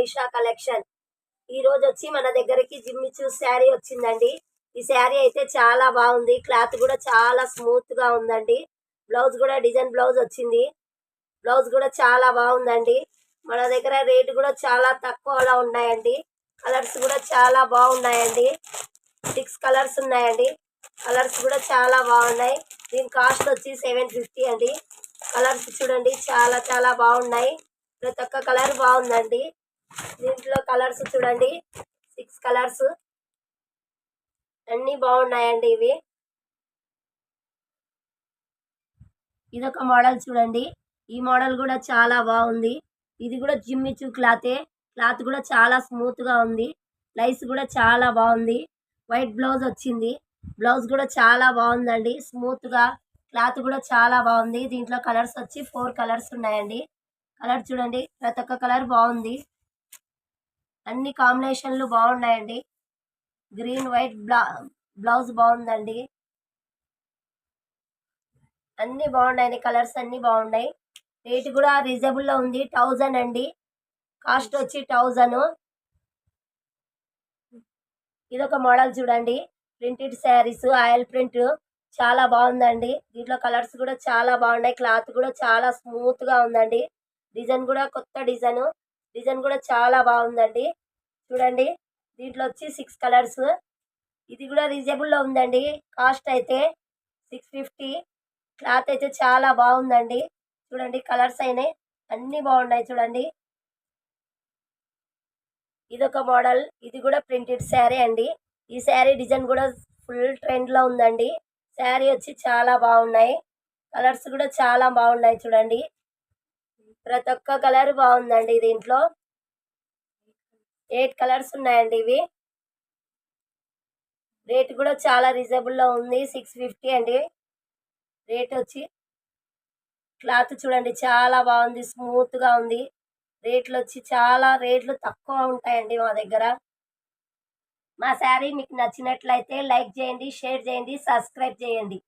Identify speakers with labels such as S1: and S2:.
S1: Isha collection. ఈ రోజు వచ్చి మన దగ్గరికి జిమ్మి చూ శారీ వచ్చిందండి. ఈ శారీ అయితే చాలా బాగుంది. క్లాత్ కూడా చాలా స్మూత్ గా ఉందండి. బ్లౌజ్ కూడా డిజైన్ బ్లౌజ్ వచ్చింది. బ్లౌజ్ కూడా చాలా బాగుందండి. మన దగ్గర రేట్ కూడా చాలా తక్కువలో ఉన్నాయండి. కలర్స్ కూడా చాలా బాగున్నాయండి. 6 కలర్స్ ఉన్నాయండి. కలర్స్ కూడా చాలా బాగున్నాయి. దీని కాస్ట్ వచ్చి 750 అండి. కలర్స్ చూడండి చాలా చాలా బాగున్నాయి. ప్రతి ఒక్క కలర్ బాగుందండి. దీంట్లో కలర్స్ చూడండి 6 కలర్స్ అన్ని బాగున్నాయండి. ఇదొక మోడల్ చూడండి. ఈ మోడల్ కూడా చాలా బాగుంది. ఇది కూడా జిమ్మిచూ క్లాతే. క్లాత్ కూడా చాలా స్మూత్ గా ఉంది. లైస్ కూడా చాలా బాగుంది. వైట్ బ్లౌజ్ వచ్చింది. బ్లౌజ్ కూడా చాలా బాగుందండి. స్మూత్ గా క్లాత్ కూడా చాలా బాగుంది. దీంట్లో కలర్స్ వచ్చి 4 కలర్స్ ఉన్నాయండి. కలర్ చూడండి ప్రతి ఒక్క కలర్ బాగుంది. అన్ని కాంబినేషన్లు బాగున్నాయండి. గ్రీన్ వైట్ బ్లౌజ్ బాగుందండి. అన్ని బాగున్నాయండి. కలర్స్ అన్ని బాగున్నాయి. రేట్ కూడా రీజనబుల్ లో ఉంది. 1000 అండి. కాస్ట్ వచ్చి 1000. ఇదొక మోడల్ చూడండి. ప్రింటెడ్ శారీస్ ఆయిల్ ప్రింట్ చాలా బాగుందండి. దీంట్లో కలర్స్ కూడా చాలా బాగున్నాయి. క్లాత్ కూడా చాలా స్మూత్ గా ఉందండి. డిజైన్ కూడా కొత్త డిజైన్. డిజైన్ కూడా చాలా బాగుందండి. చూడండి దీంట్లో వచ్చి 6 కలర్స్. ఇది కూడా రీజనబుల్ లో ఉందండి. కాస్ట్ అయితే 650. క్లాత్ అయితే చాలా బాగుందండి. చూడండి కలర్స్ అయినాయి అన్ని బాగున్నాయి. చూడండి ఇదొక మోడల్. ఇది కూడా ప్రింటెడ్ శారీ అండి. ఈ శారీ డిజైన్ కూడా ఫుల్ ట్రెండ్ లో ఉందండి. శారీ వచ్చి చాలా బాగున్నాయి. కలర్స్ కూడా చాలా బాగున్నాయి. చూడండి ప్రతి ఒక్క కలర్ బాగుందండి. దీంట్లో 8 కలర్స్ ఉన్నాయండి. ఇవి రేట్ కూడా చాలా రీజనబుల్ లో ఉంది. 650 అండి రేట్ వచ్చి. క్లాత్ చూడండి చాలా బాగుంది. స్మూత్ గా ఉంది. రేట్లు వచ్చి చాలా రేట్లు తక్కువ ఉంటాయండి మా దగ్గర. మా శారీ మీకు నచ్చినట్లయితే లైక్ చేయండి, షేర్ చేయండి, సబ్స్క్రైబ్ చేయండి.